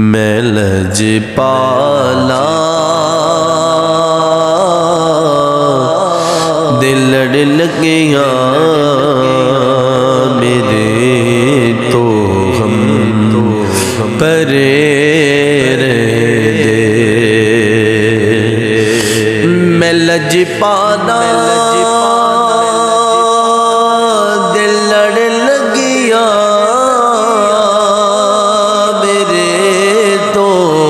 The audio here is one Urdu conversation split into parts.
میں لج پالا دل لڑ لگیاں میرے تو غم پرے دے میں لج پالا دل لڑ لگیاں میرے تو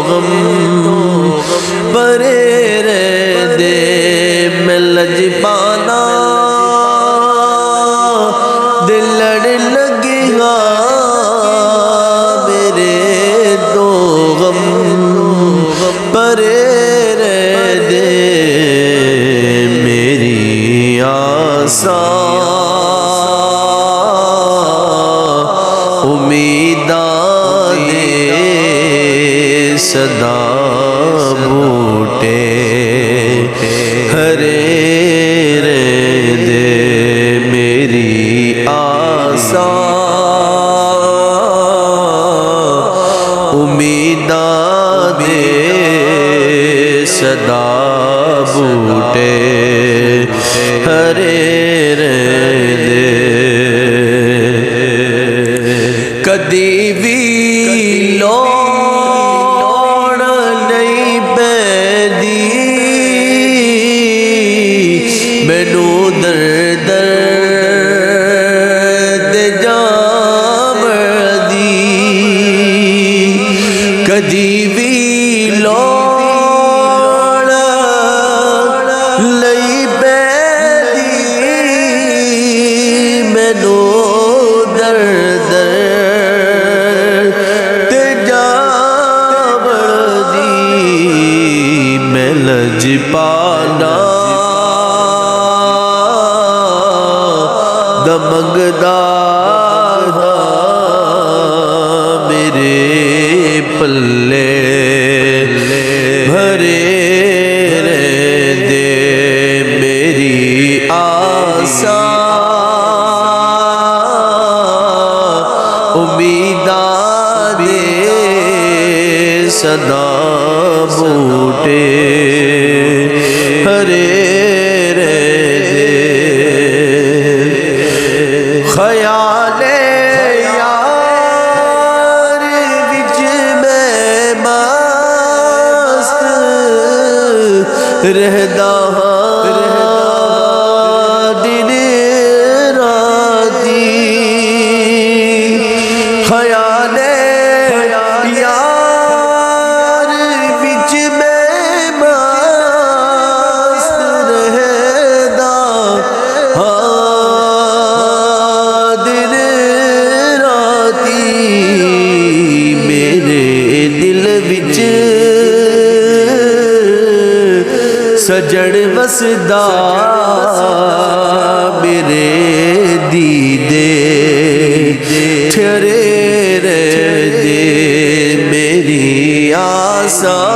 غم پرے دے میں لج پالا دل لڑ لگیاں میرے تو غم پرے دے میری آساں امیداں دے صدا بوٹے ہرے دے میری آساں امیداں دے صدا بوٹے ہرے دے کدی بھی لوڑ نہیں پیندی مینوں در جام دی کدی بھی لوڑ نہیں پیندی مینوں در میں لج پالا دمگدا میرے پلے بھرے دے میری آساں امیداں دے صدا بوٹے ہرے دے خیال یار وچ میں مست رہدا دن راتی خیال یار وچ میں مست رہدا دن راتی میرے دل وچ سجڑ وسدا میرے دیدے ٹھہرے دے میری آساں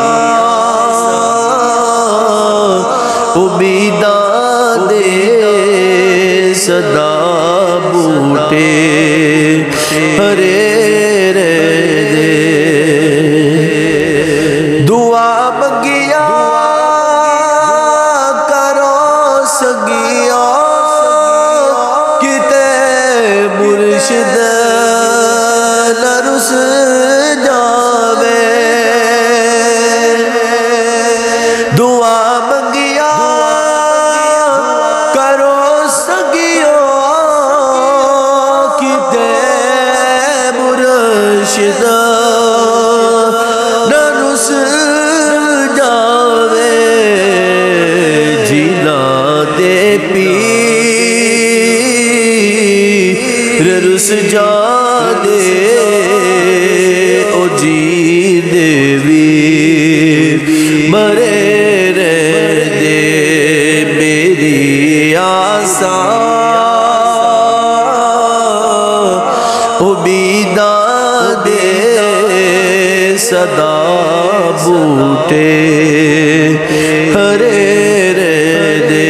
امیداں دے صدا بوٹے ہرے دے دعا منگیا کرو سگیا کتے مرشد نہ رس جاوے دعا منگیا کرو سگیا کتے مرشد نہ رس جاوے جینا دے پیر رس جانے او جی دیوی مرے دے میری آساں امیداں دے صدا بوٹے ہرے دے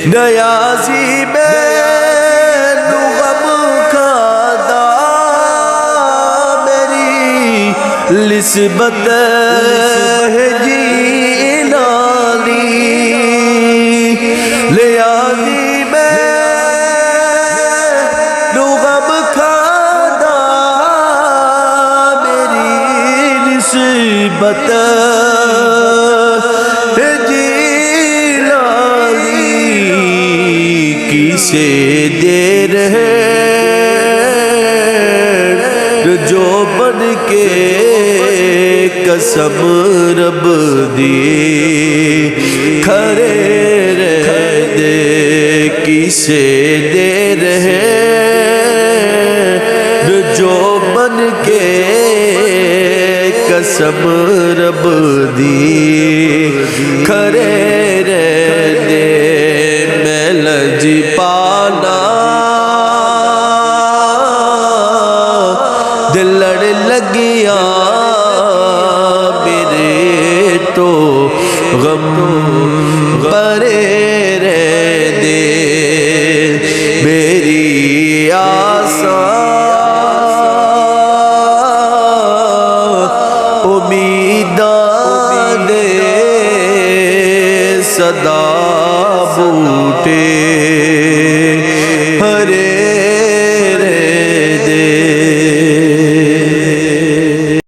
نیازی میں غم کھادا نسبت ہے جی نالی لے آگی میں نو غم کھادا میری نسبت ہے جی نالی کسے دیر ہے جو بن کے قسم رب دی کھڑے رہ دے کسے دے رہے جو بن کے قسم رب دی کھڑے رہ دے میں لج پانا دل لڑ لگیا میرے تو غم بڑے رہ دے میری آساں امیداں دے صدا بوٹے